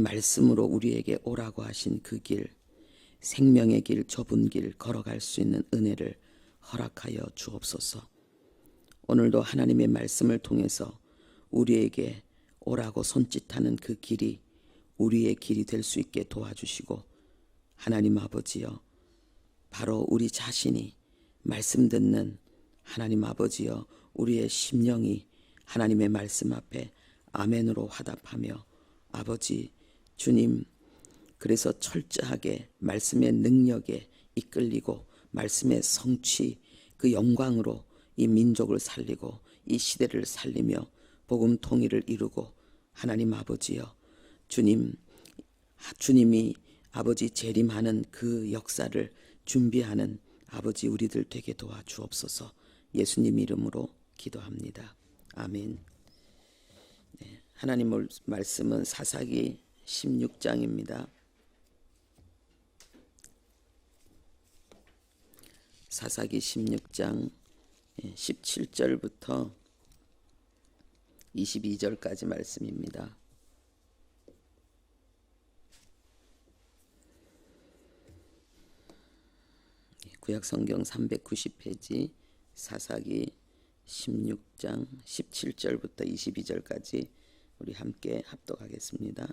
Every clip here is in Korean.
말씀으로 우리에게 오라고 하신 그 길, 생명의 길, 좁은 길 걸어갈 수 있는 은혜를 허락하여 주옵소서. 오늘도 하나님의 말씀을 통해서 우리에게 오라고 손짓하는 그 길이 우리의 길이 될 수 있게 도와주시고, 하나님 아버지여, 바로 우리 자신이 말씀 듣는 하나님 아버지여, 우리의 심령이 하나님의 말씀 앞에 아멘으로 화답하며, 아버지 주님, 그래서 철저하게 말씀의 능력에 이끌리고 말씀의 성취 그 영광으로 이 민족을 살리고 이 시대를 살리며 복음 통일을 이루고, 하나님 아버지여, 주님이 아버지 재림하는 그 역사를 준비하는 아버지 우리들 되게 도와주옵소서. 예수님 이름으로 기도합니다. 아멘. 네, 하나님 말씀은 사사기 16장입니다. 사사기 16장 17절부터 22절까지 말씀입니다. 구약성경 390페이지 사사기 16장 17절부터 22절까지 우리 함께 합독하겠습니다.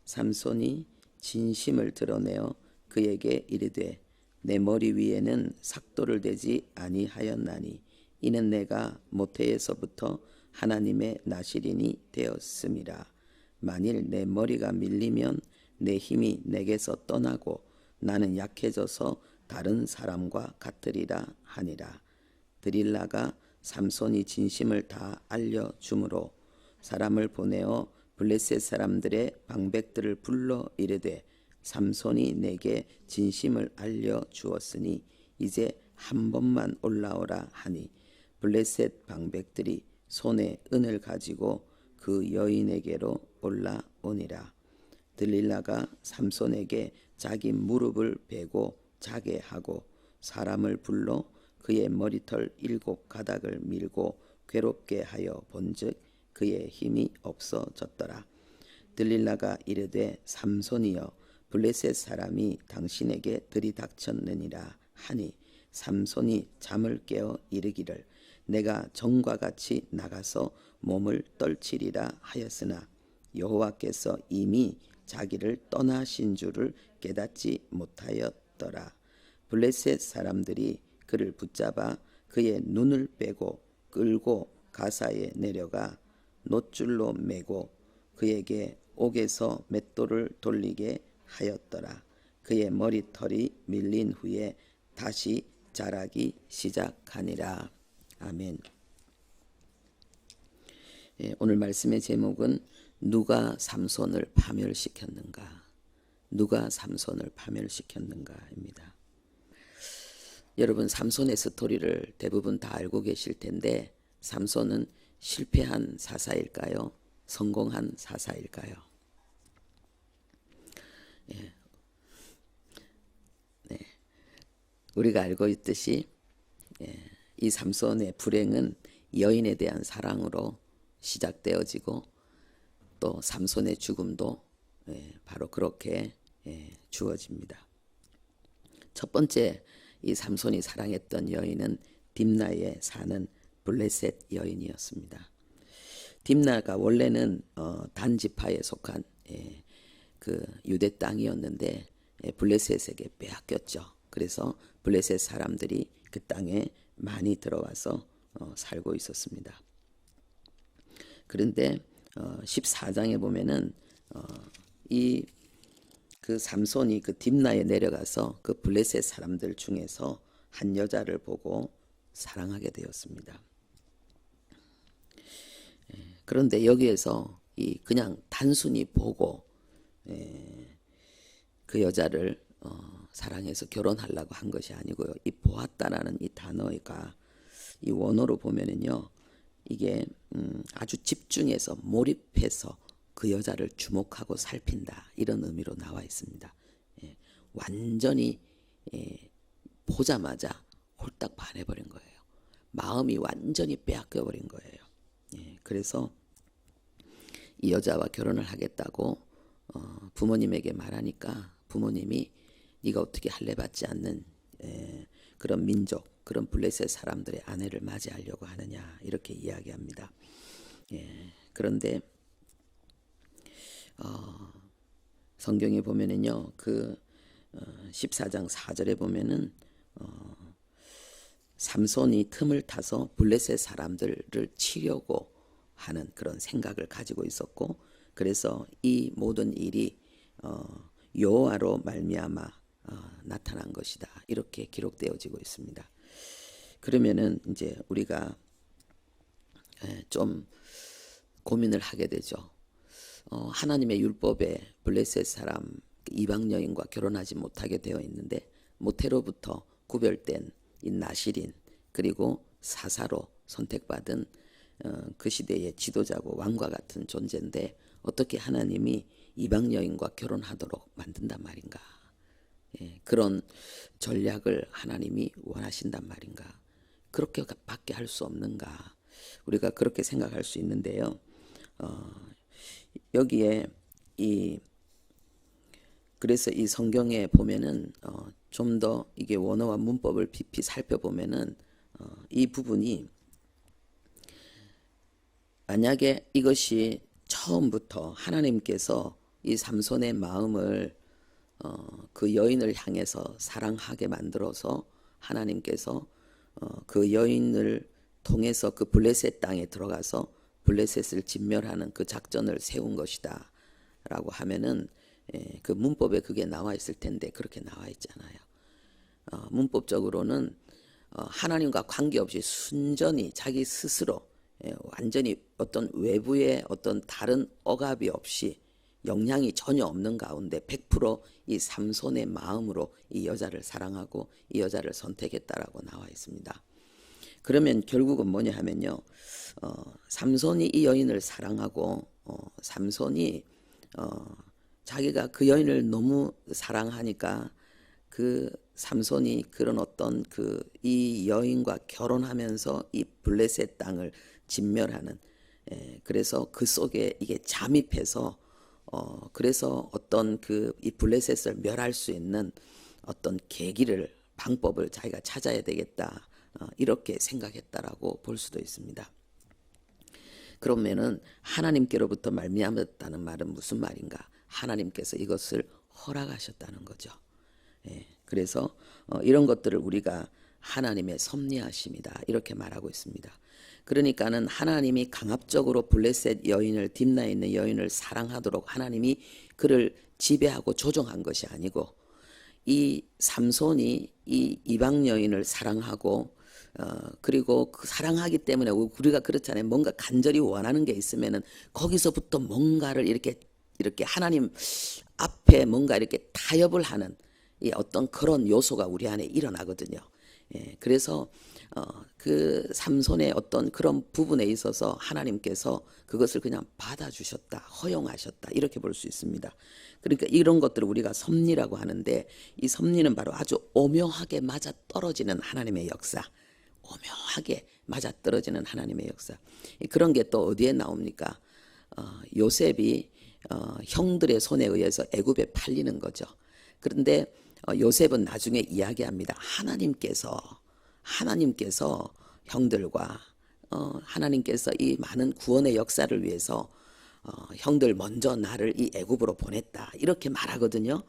삼손이 진심을 드러내어 그에게 이르되 내 머리 위에는 삭도를 대지 아니하였나니 이는 내가 모태에서부터 하나님의 나시린이 되었음이라. 만일 내 머리가 밀리면 내 힘이 내게서 떠나고 나는 약해져서 다른 사람과 같으리라 하니라. 드릴라가 삼손이 진심을 다 알려주므로 사람을 보내어 블레셋 사람들의 방백들을 불러 이르되 삼손이 내게 진심을 알려주었으니 이제 한 번만 올라오라 하니 블레셋 방백들이 손에 은을 가지고 그 여인에게로 올라오니라. 들릴라가 삼손에게 자기 무릎을 베고 자게 하고 사람을 불러 그의 머리털 7가닥을 밀고 괴롭게 하여 본즉 그의 힘이 없어졌더라. 들릴라가 이르되 삼손이여 블레셋 사람이 당신에게 들이닥쳤느니라 하니 삼손이 잠을 깨어 이르기를 내가 전과 같이 나가서 몸을 떨치리라 하였으나 여호와께서 이미 자기를 떠나신 줄을 깨닫지 못하였더라. 블레셋 사람들이 그를 붙잡아 그의 눈을 빼고 끌고 가사에 내려가 놋줄로 매고 그에게 옥에서 맷돌을 돌리게 하였더라. 그의 머리털이 밀린 후에 다시 자라기 시작하니라. 아멘. 오늘 말씀의 제목은 누가 삼손을 파멸시켰는가? 누가 삼손을 파멸시켰는가입니다. 여러분, 삼손의 스토리를 대부분 다 알고 계실 텐데 삼손은 실패한 사사일까요? 성공한 사사일까요? 우리가 알고 있듯이 이 삼손의 불행은 여인에 대한 사랑으로 시작되어지고 또 삼손의 죽음도 바로 그렇게 주어집니다. 첫 번째, 이 삼손이 사랑했던 여인은 딥나에 사는 블레셋 여인이었습니다. 딥나가 원래는 단 지파에 속한 그 유대 땅이었는데 블레셋에게 빼앗겼죠. 그래서 블레셋 사람들이 그 땅에 많이 들어와서 살고 있었습니다. 그런데 14장에 보면은 이 그 삼손이 그 딥나에 내려가서 그 블레셋 사람들 중에서 한 여자를 보고 사랑하게 되었습니다. 그런데 여기에서 이 그냥 단순히 보고 그 여자를 사랑해서 결혼하려고 한 것이 아니고요. 이 보았다라는 이 단어가 이 원어로 보면은요, 이게 아주 집중해서 몰입해서 그 여자를 주목하고 살핀다, 이런 의미로 나와 있습니다. 완전히 보자마자 홀딱 반해버린 거예요. 마음이 완전히 빼앗겨버린 거예요. 그래서 이 여자와 결혼을 하겠다고 부모님에게 말하니까 부모님이 네가 어떻게 할례 받지 않는 그런 민족, 그런 블레셋 사람들의 아내를 맞이하려고 하느냐 이렇게 이야기합니다. 그런데 성경에 보면은요, 그 14장 4절에 보면은 삼손이 틈을 타서 블레셋 사람들을 치려고 하는 그런 생각을 가지고 있었고, 그래서 이 모든 일이 여호와로 말미암아 나타난 것이다 이렇게 기록되어지고 있습니다. 그러면은 이제 우리가 좀 고민을 하게 되죠. 하나님의 율법에 블레셋 사람 이방 여인과 결혼하지 못하게 되어 있는데, 모태로부터 구별된 이 나실인 그리고 사사로 선택받은 그 시대의 지도자고 왕과 같은 존재인데 어떻게 하나님이 이방 여인과 결혼하도록 만든단 말인가? 그런 전략을 하나님이 원하신단 말인가? 그렇게밖에 할 수 없는가? 우리가 그렇게 생각할 수 있는데요. 여기에 그래서 이 성경에 보면은 좀 더 이게 원어와 문법을 깊이 살펴보면은 이 부분이 만약에 이것이 처음부터 하나님께서 이 삼손의 마음을 그 여인을 향해서 사랑하게 만들어서 하나님께서 그 여인을 통해서 그 블레셋 땅에 들어가서 블레셋을 진멸하는 그 작전을 세운 것이다 라고 하면은 그 문법에 그게 나와 있을 텐데 그렇게 나와 있지 않아요. 문법적으로는 하나님과 관계없이 순전히 자기 스스로 완전히 어떤 외부의 어떤 다른 억압이 없이 영향이 전혀 없는 가운데 100%이 삼손의 마음으로 이 여자를 사랑하고 이 여자를 선택했다라고 나와 있습니다. 그러면 결국은 뭐냐 하면요, 삼손이 이 여인을 사랑하고 삼손이 자기가 그 여인을 너무 사랑하니까 그 삼손이 그런 어떤 이 여인과 결혼하면서 이 블레셋 땅을 진멸하는, 그래서 그 속에 이게 잠입해서 그래서 어떤 이 블레셋을 멸할 수 있는 어떤 계기를 방법을 자기가 찾아야 되겠다 이렇게 생각했다라고 볼 수도 있습니다. 그러면은 하나님께로부터 말미암았다는 말은 무슨 말인가? 하나님께서 이것을 허락하셨다는 거죠. 그래서 이런 것들을 우리가 하나님의 섭리하심이다 이렇게 말하고 있습니다. 그러니까는 하나님이 강압적으로 블레셋 여인을, 딥나에 있는 여인을 사랑하도록 하나님이 그를 지배하고 조종한 것이 아니고, 이 삼손이 이 이방 여인을 사랑하고 그리고 그 사랑하기 때문에 우리가 그렇잖아요. 뭔가 간절히 원하는 게 있으면은 거기서부터 뭔가를 이렇게 하나님 앞에 뭔가 이렇게 타협을 하는 이 어떤 그런 요소가 우리 안에 일어나거든요. 그래서 그 삼손의 어떤 그런 부분에 있어서 하나님께서 그것을 그냥 받아주셨다, 허용하셨다 이렇게 볼 수 있습니다. 그러니까 이런 것들을 우리가 섭리라고 하는데, 이 섭리는 바로 아주 오묘하게 맞아떨어지는 하나님의 역사, 오묘하게 맞아떨어지는 하나님의 역사. 그런 게 또 어디에 나옵니까? 요셉이 형들의 손에 의해서 애굽에 팔리는 거죠. 그런데 요셉은 나중에 이야기합니다. 하나님께서 형들과 하나님께서 이 많은 구원의 역사를 위해서 형들 먼저 나를 이 애굽으로 보냈다 이렇게 말하거든요.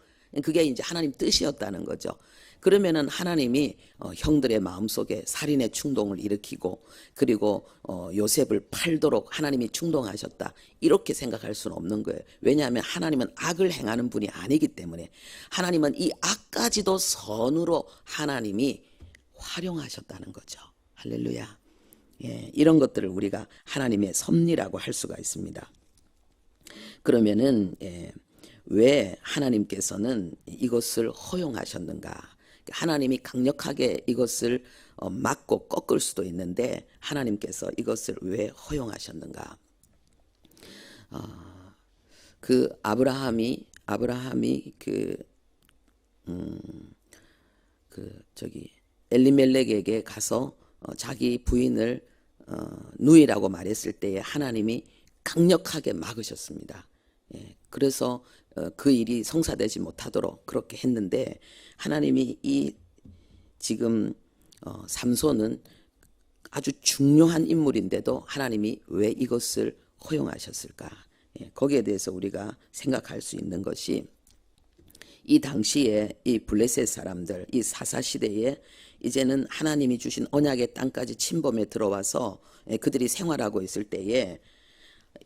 그게 이제 하나님 뜻이었다는 거죠. 그러면은 하나님이 형들의 마음속에 살인의 충동을 일으키고 그리고 요셉을 팔도록 하나님이 충동하셨다 이렇게 생각할 수는 없는 거예요. 왜냐하면 하나님은 악을 행하는 분이 아니기 때문에, 하나님은 이 악까지도 선으로 하나님이 활용하셨다는 거죠. 할렐루야. 이런 것들을 우리가 하나님의 섭리라고 할 수가 있습니다. 그러면은 왜 하나님께서는 이것을 허용하셨는가? 하나님이 강력하게 이것을 막고 꺾을 수도 있는데 하나님께서 이것을 왜 허용하셨는가? 그 아브라함이 엘리멜렉에게 가서 자기 부인을 누이라고 말했을 때에 하나님이 강력하게 막으셨습니다. 그래서 그 일이 성사되지 못하도록 그렇게 했는데 하나님이 이 지금 삼손은 아주 중요한 인물인데도 하나님이 왜 이것을 허용하셨을까? 거기에 대해서 우리가 생각할 수 있는 것이 이 당시에 이 블레셋 사람들, 이 사사 시대에 이제는 하나님이 주신 언약의 땅까지 침범에 들어와서 그들이 생활하고 있을 때에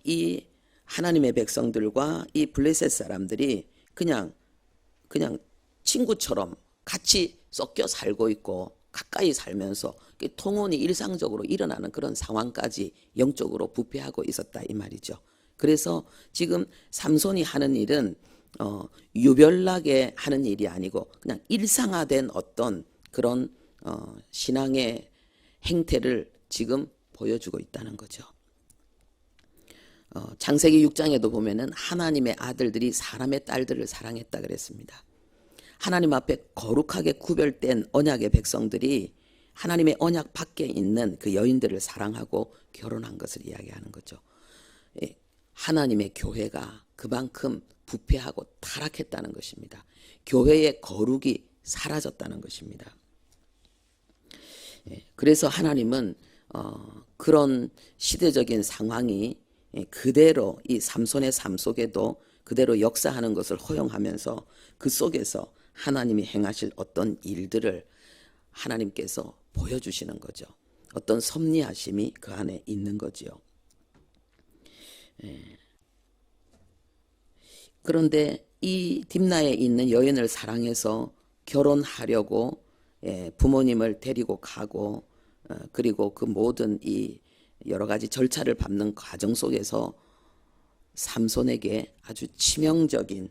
이 하나님의 백성들과 이 블레셋 사람들이 그냥 친구처럼 같이 섞여 살고 있고 가까이 살면서 통혼이 일상적으로 일어나는 그런 상황까지 영적으로 부패하고 있었다 이 말이죠. 그래서 지금 삼손이 하는 일은 유별나게 하는 일이 아니고 그냥 일상화된 어떤 그런 신앙의 행태를 지금 보여주고 있다는 거죠. 창세기 6장에도 보면은 하나님의 아들들이 사람의 딸들을 사랑했다 그랬습니다. 하나님 앞에 거룩하게 구별된 언약의 백성들이 하나님의 언약 밖에 있는 그 여인들을 사랑하고 결혼한 것을 이야기하는 거죠. 하나님의 교회가 그만큼 부패하고 타락했다는 것입니다. 교회의 거룩이 사라졌다는 것입니다. 그래서 하나님은 그런 시대적인 상황이 그대로 이 삼손의 삶 속에도 그대로 역사하는 것을 허용하면서 그 속에서 하나님이 행하실 어떤 일들을 하나님께서 보여주시는 거죠. 어떤 섭리하심이 그 안에 있는 거지요. 그런데 이 딥나에 있는 여인을 사랑해서 결혼하려고 부모님을 데리고 가고 그리고 그 모든 이 여러 가지 절차를 밟는 과정 속에서 삼손에게 아주 치명적인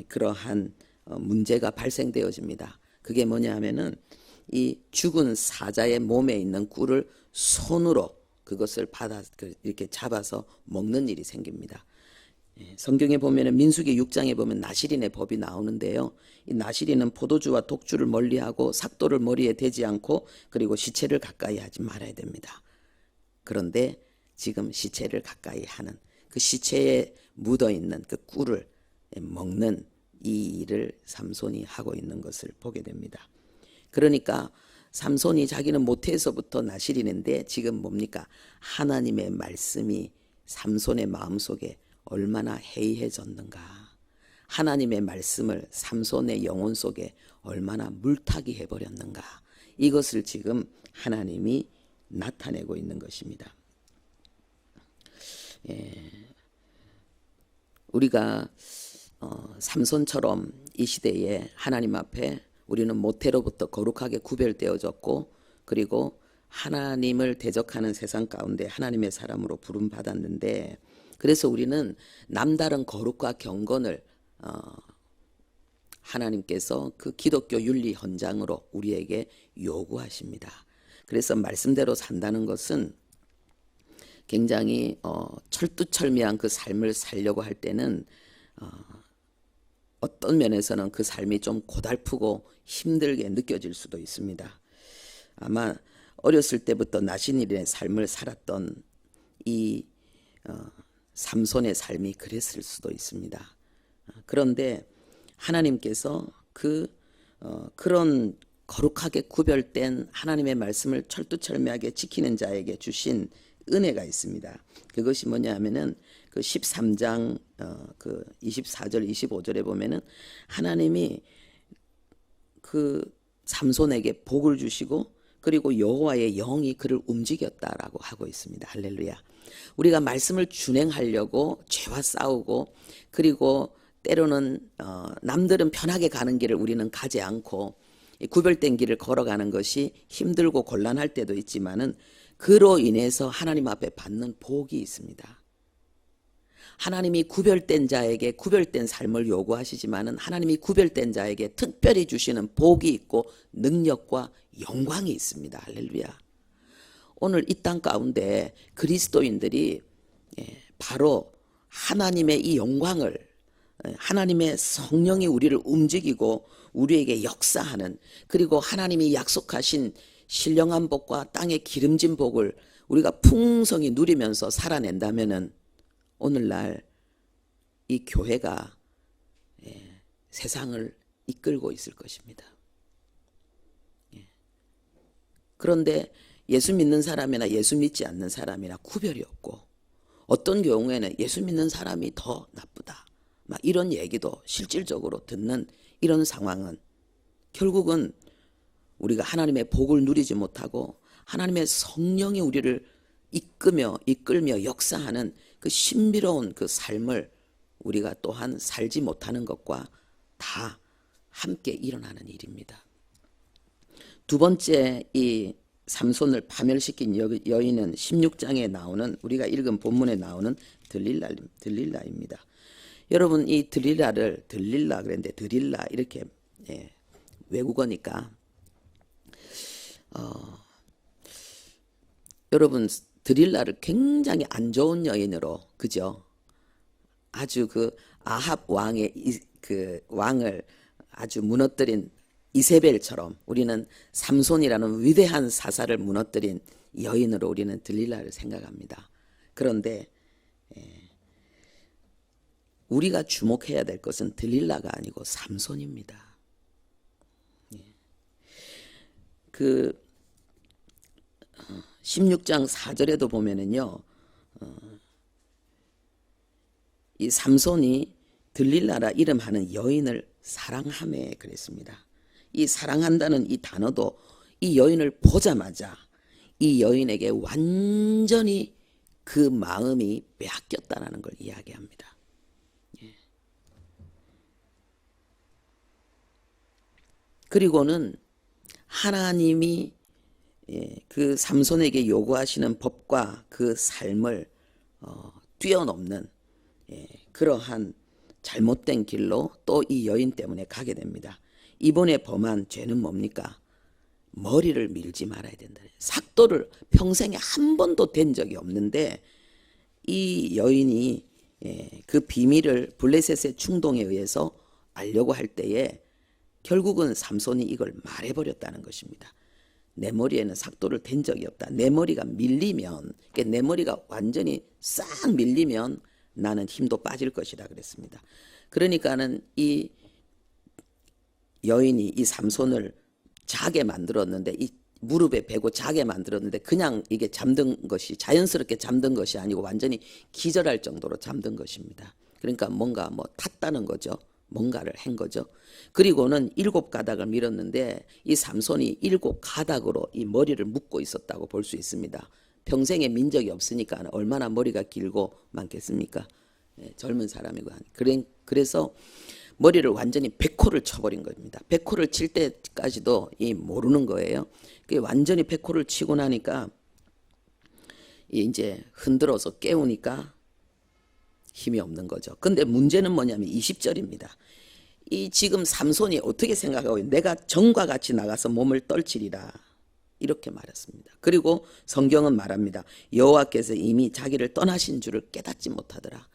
그러한 문제가 발생되어집니다. 그게 뭐냐 하면은 이 죽은 사자의 몸에 있는 꿀을 손으로 그것을 받아 이렇게 잡아서 먹는 일이 생깁니다. 성경에 보면은 민수기 6장에 보면 나시린의 법이 나오는데요. 이 나시린은 포도주와 독주를 멀리하고 삭도를 머리에 대지 않고 그리고 시체를 가까이 하지 말아야 됩니다. 그런데 지금 시체를 가까이 하는 그 시체에 묻어있는 그 꿀을 먹는 이 일을 삼손이 하고 있는 것을 보게 됩니다. 그러니까 삼손이 자기는 모태에서부터 나시린인데 지금 뭡니까? 하나님의 말씀이 삼손의 마음속에 얼마나 해이해졌는가. 하나님의 말씀을 삼손의 영혼 속에 얼마나 물타기 해버렸는가. 이것을 지금 하나님이 나타내고 있는 것입니다. 우리가 삼손처럼 이 시대에 하나님 앞에 우리는 모태로부터 거룩하게 구별되어졌고 그리고 하나님을 대적하는 세상 가운데 하나님의 사람으로 부름받았는데 그래서 우리는 남다른 거룩과 경건을 하나님께서 그 기독교 윤리 헌장으로 우리에게 요구하십니다. 그래서 말씀대로 산다는 것은 굉장히 철두철미한 그 삶을 살려고 할 때는 어떤 면에서는 그 삶이 좀 고달프고 힘들게 느껴질 수도 있습니다. 아마 어렸을 때부터 나시린의 삶을 살았던 이 삼손의 삶이 그랬을 수도 있습니다. 그런데 하나님께서 그런 거룩하게 구별된 하나님의 말씀을 철두철미하게 지키는 자에게 주신 은혜가 있습니다. 그것이 뭐냐 하면은 그 13장 그 24절 25절에 보면은 하나님이 그 삼손에게 복을 주시고 그리고 여호와의 영이 그를 움직였다라고 하고 있습니다. 할렐루야. 우리가 말씀을 준행하려고 죄와 싸우고 그리고 때로는 남들은 편하게 가는 길을 우리는 가지 않고 구별된 길을 걸어가는 것이 힘들고 곤란할 때도 있지만은 그로 인해서 하나님 앞에 받는 복이 있습니다. 하나님이 구별된 자에게 구별된 삶을 요구하시지만은 하나님이 구별된 자에게 특별히 주시는 복이 있고 능력과 영광이 있습니다. 할렐루야. 오늘 이 땅 가운데 그리스도인들이 바로 하나님의 이 영광을 하나님의 성령이 우리를 움직이고 우리에게 역사하는 그리고 하나님이 약속하신 신령한 복과 땅의 기름진 복을 우리가 풍성히 누리면서 살아낸다면은 오늘날 이 교회가 세상을 이끌고 있을 것입니다. 그런데 예수 믿는 사람이나 예수 믿지 않는 사람이나 구별이 없고, 어떤 경우에는 예수 믿는 사람이 더 나쁘다, 막 이런 얘기도 실질적으로 듣는 이런 상황은 결국은 우리가 하나님의 복을 누리지 못하고 하나님의 성령이 우리를 이끌며 역사하는 그 신비로운 그 삶을 우리가 또한 살지 못하는 것과 다 함께 일어나는 일입니다. 두 번째, 이 삼손을 파멸시킨 여인은 16장에 나오는, 우리가 읽은 본문에 나오는 들릴라입니다. 여러분, 이 들릴라 그랬는데 드릴라 이렇게 외국어니까 여러분, 드릴라를 굉장히 안 좋은 여인으로, 그죠? 아주 그 아합 왕의 그 왕을 아주 무너뜨린 이세벨처럼 우리는 삼손이라는 위대한 사사를 무너뜨린 여인으로 우리는 들릴라를 생각합니다. 그런데 우리가 주목해야 될 것은 들릴라가 아니고 삼손입니다. 그 16장 4절에도 보면은요, 이 삼손이 들릴라라 이름하는 여인을 사랑하매 그랬습니다. 이 사랑한다는 이 단어도 이 여인을 보자마자 이 여인에게 완전히 그 마음이 빼앗겼다는 걸 이야기합니다. 그리고는 하나님이 그 삼손에게 요구하시는 법과 그 삶을 뛰어넘는 그러한 잘못된 길로 또 이 여인 때문에 가게 됩니다. 이번에 범한 죄는 뭡니까? 머리를 밀지 말아야 된다. 삭도를 평생에 한 번도 댄 적이 없는데 이 여인이 그 비밀을 블레셋의 충동에 의해서 알려고 할 때에 결국은 삼손이 이걸 말해버렸다는 것입니다. 내 머리에는 삭도를 댄 적이 없다. 내 머리가 밀리면, 내 머리가 완전히 싹 밀리면 나는 힘도 빠질 것이다 그랬습니다. 그러니까는 이 여인이 이 삼손을 자게 만들었는데, 이 무릎에 베고 자게 만들었는데 그냥 이게 잠든 것이, 자연스럽게 잠든 것이 아니고 완전히 기절할 정도로 잠든 것입니다. 그러니까 뭔가 탔다는 거죠. 뭔가를 한 거죠. 그리고는 7가닥을 밀었는데 이 삼손이 7가닥으로 이 머리를 묶고 있었다고 볼 수 있습니다. 평생에 민 적이 없으니까 얼마나 머리가 길고 많겠습니까? 젊은 사람이고. 그래서 머리를 완전히 백호를 쳐버린 겁니다. 백호를 칠 때까지도 모르는 거예요. 완전히 백호를 치고 나니까 이제 흔들어서 깨우니까 힘이 없는 거죠. 근데 문제는 뭐냐면 20절입니다. 이 지금 삼손이 어떻게 생각하고 있는, 내가 정과 같이 나가서 몸을 떨치리라 이렇게 말했습니다. 그리고 성경은 말합니다. 여호와께서 이미 자기를 떠나신 줄을 깨닫지 못하더라.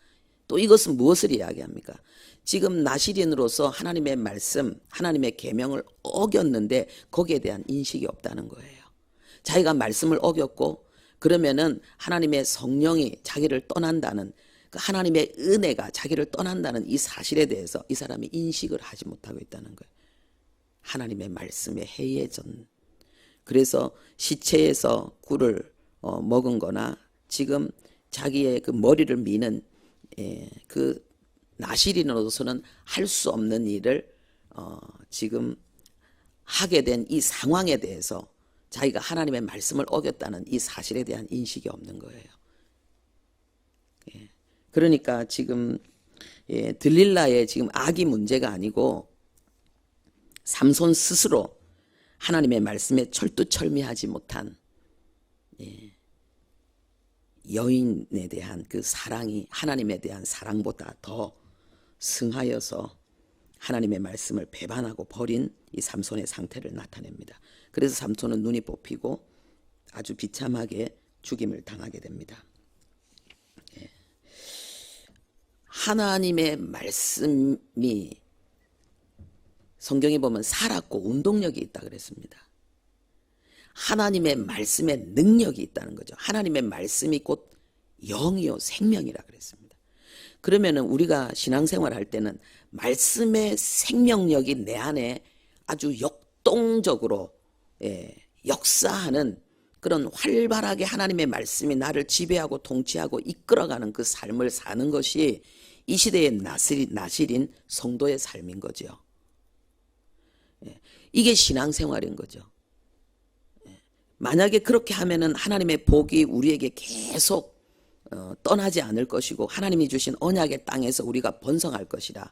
또 이것은 무엇을 이야기합니까? 지금 나시린으로서 하나님의 말씀, 하나님의 계명을 어겼는데 거기에 대한 인식이 없다는 거예요. 자기가 말씀을 어겼고 그러면은 하나님의 성령이 자기를 떠난다는, 그 하나님의 은혜가 자기를 떠난다는 이 사실에 대해서 이 사람이 인식을 하지 못하고 있다는 거예요. 하나님의 말씀에 해예전. 그래서 시체에서 꿀을 먹은 거나 지금 자기의 그 머리를 미는 그 나시린으로서는 할 수 없는 일을 지금 하게 된 이 상황에 대해서 자기가 하나님의 말씀을 어겼다는 이 사실에 대한 인식이 없는 거예요. 그러니까 지금 들릴라의 지금 악이 문제가 아니고 삼손 스스로 하나님의 말씀에 철두철미하지 못한 여인에 대한 그 사랑이 하나님에 대한 사랑보다 더 승하여서 하나님의 말씀을 배반하고 버린 이 삼손의 상태를 나타냅니다. 그래서 삼손은 눈이 뽑히고 아주 비참하게 죽임을 당하게 됩니다. 하나님의 말씀이 성경에 보면 살았고 운동력이 있다 그랬습니다. 하나님의 말씀에 능력이 있다는 거죠. 하나님의 말씀이 곧 영이요 생명이라 그랬습니다. 그러면은 우리가 신앙생활 할 때는 말씀의 생명력이 내 안에 아주 역동적으로 역사하는 그런 활발하게 하나님의 말씀이 나를 지배하고 통치하고 이끌어가는 그 삶을 사는 것이 이 시대의 나실인 성도의 삶인 거죠. 이게 신앙생활인 거죠. 만약에 그렇게 하면은 하나님의 복이 우리에게 계속 떠나지 않을 것이고 하나님이 주신 언약의 땅에서 우리가 번성할 것이라.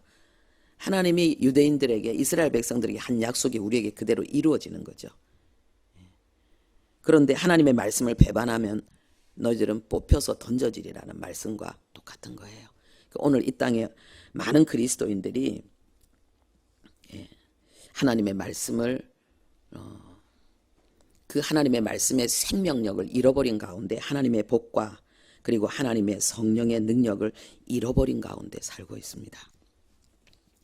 하나님이 유대인들에게 이스라엘 백성들에게 한 약속이 우리에게 그대로 이루어지는 거죠. 그런데 하나님의 말씀을 배반하면 너희들은 뽑혀서 던져지리라는 말씀과 똑같은 거예요. 오늘 이 땅에 많은 그리스도인들이 하나님의 말씀을 그 하나님의 말씀의 생명력을 잃어버린 가운데 하나님의 복과 그리고 하나님의 성령의 능력을 잃어버린 가운데 살고 있습니다.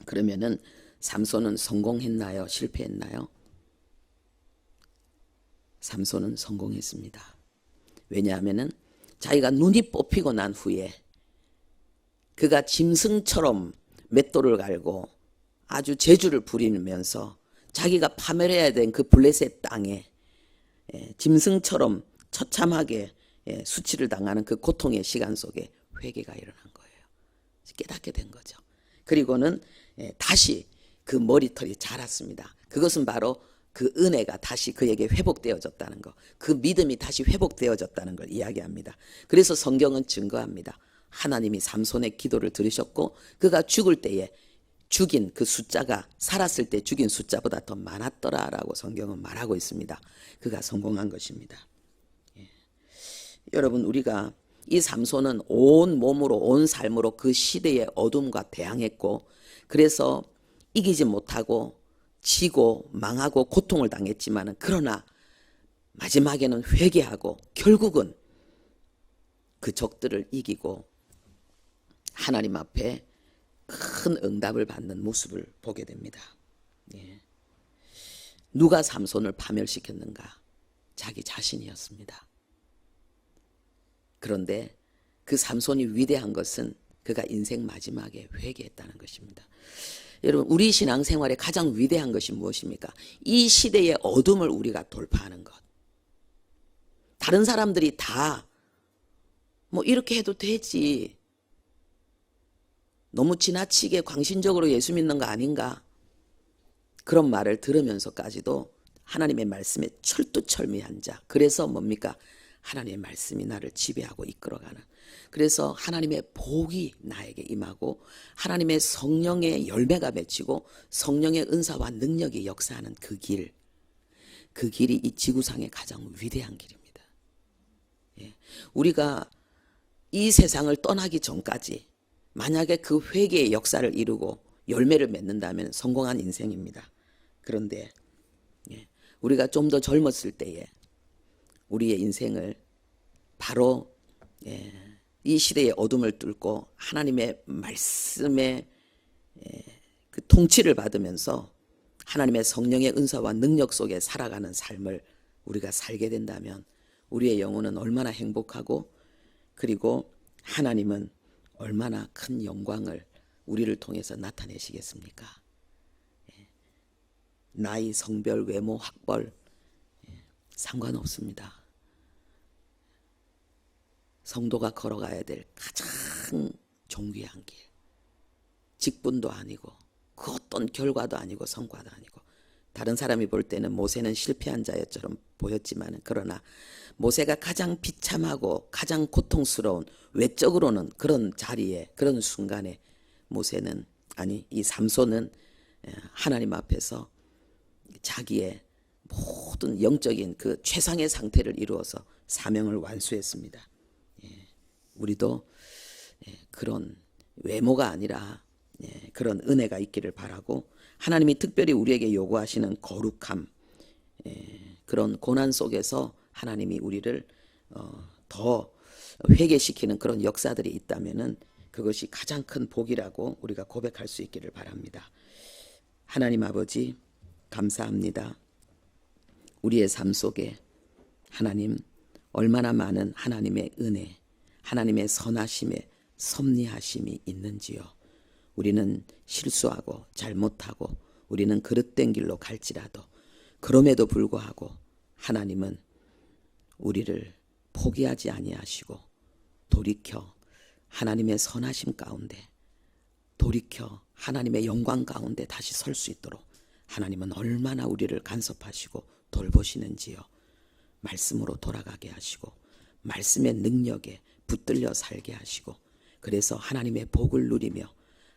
그러면은 삼손은 성공했나요? 실패했나요? 삼손은 성공했습니다. 왜냐하면은 자기가 눈이 뽑히고 난 후에 그가 짐승처럼 맷돌을 갈고 아주 재주를 부리면서 자기가 파멸해야 된 그 블레셋 땅에 짐승처럼 처참하게 수치를 당하는 그 고통의 시간 속에 회개가 일어난 거예요. 깨닫게 된 거죠. 그리고는 다시 그 머리털이 자랐습니다. 그것은 바로 그 은혜가 다시 그에게 회복되어졌다는 것, 그 믿음이 다시 회복되어졌다는 걸 이야기합니다. 그래서 성경은 증거합니다. 하나님이 삼손의 기도를 들으셨고 그가 죽을 때에 죽인 그 숫자가 살았을 때 죽인 숫자보다 더 많았더라라고 성경은 말하고 있습니다. 그가 성공한 것입니다. 여러분, 우리가 이 삼손은 온 몸으로 온 삶으로 그 시대의 어둠과 대항했고 그래서 이기지 못하고 지고 망하고 고통을 당했지만 그러나 마지막에는 회개하고 결국은 그 적들을 이기고 하나님 앞에 큰 응답을 받는 모습을 보게 됩니다. 누가 삼손을 파멸시켰는가? 자기 자신이었습니다. 그런데 그 삼손이 위대한 것은 그가 인생 마지막에 회개했다는 것입니다. 여러분, 우리 신앙생활의 가장 위대한 것이 무엇입니까? 이 시대의 어둠을 우리가 돌파하는 것. 다른 사람들이 다 뭐 이렇게 해도 되지, 너무 지나치게 광신적으로 예수 믿는 거 아닌가, 그런 말을 들으면서까지도 하나님의 말씀에 철두철미한 자. 그래서 뭡니까? 하나님의 말씀이 나를 지배하고 이끌어가는, 그래서 하나님의 복이 나에게 임하고 하나님의 성령의 열매가 맺히고 성령의 은사와 능력이 역사하는 그 길, 그 길이 이 지구상의 가장 위대한 길입니다. 우리가 이 세상을 떠나기 전까지 만약에 그 회개의 역사를 이루고 열매를 맺는다면 성공한 인생입니다. 그런데 우리가 좀 더 젊었을 때에 우리의 인생을 바로 이 시대의 어둠을 뚫고 하나님의 말씀의 그 통치를 받으면서 하나님의 성령의 은사와 능력 속에 살아가는 삶을 우리가 살게 된다면 우리의 영혼은 얼마나 행복하고, 그리고 하나님은 얼마나 큰 영광을 우리를 통해서 나타내시겠습니까? 나이, 성별, 외모, 학벌 상관없습니다. 성도가 걸어가야 될 가장 존귀한 길, 직분도 아니고 그 어떤 결과도 아니고 성과도 아니고, 다른 사람이 볼 때는 모세는 실패한 자처럼 보였지만 그러나 모세가 가장 비참하고 가장 고통스러운, 외적으로는 그런 자리에, 그런 순간에 모세는, 아니 이 삼손은 하나님 앞에서 자기의 모든 영적인 그 최상의 상태를 이루어서 사명을 완수했습니다. 우리도 그런 외모가 아니라 그런 은혜가 있기를 바라고, 하나님이 특별히 우리에게 요구하시는 거룩함, 그런 고난 속에서 하나님이 우리를 더 회개시키는 그런 역사들이 있다면은 그것이 가장 큰 복이라고 우리가 고백할 수 있기를 바랍니다. 하나님 아버지, 감사합니다. 우리의 삶 속에 하나님 얼마나 많은 하나님의 은혜, 하나님의 선하심의 섭리하심이 있는지요. 우리는 실수하고 잘못하고 우리는 그릇된 길로 갈지라도 그럼에도 불구하고 하나님은 우리를 포기하지 아니하시고 돌이켜 하나님의 선하심 가운데, 돌이켜 하나님의 영광 가운데 다시 설 수 있도록 하나님은 얼마나 우리를 간섭하시고 돌보시는지요. 말씀으로 돌아가게 하시고 말씀의 능력에 붙들려 살게 하시고, 그래서 하나님의 복을 누리며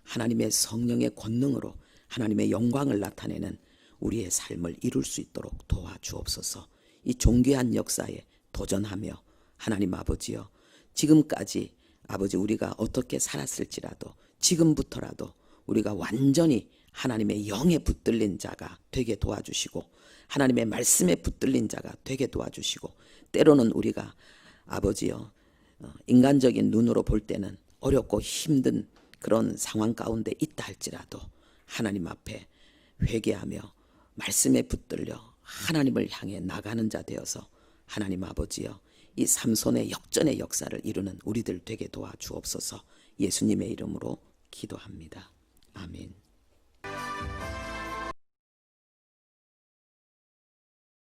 하나님의 성령의 권능으로 하나님의 영광을 나타내는 우리의 삶을 이룰 수 있도록 도와주옵소서. 이 존귀한 역사에 도전하며 하나님 아버지여, 지금까지 아버지 우리가 어떻게 살았을지라도 지금부터라도 우리가 완전히 하나님의 영에 붙들린 자가 되게 도와주시고 하나님의 말씀에 붙들린 자가 되게 도와주시고, 때로는 우리가 아버지여 인간적인 눈으로 볼 때는 어렵고 힘든 그런 상황 가운데 있다 할지라도 하나님 앞에 회개하며 말씀에 붙들려 하나님을 향해 나가는 자 되어서 하나님 아버지여 이 삼손의 역전의 역사를 이루는 우리들 되게 도와주옵소서. 예수님의 이름으로 기도합니다. 아멘.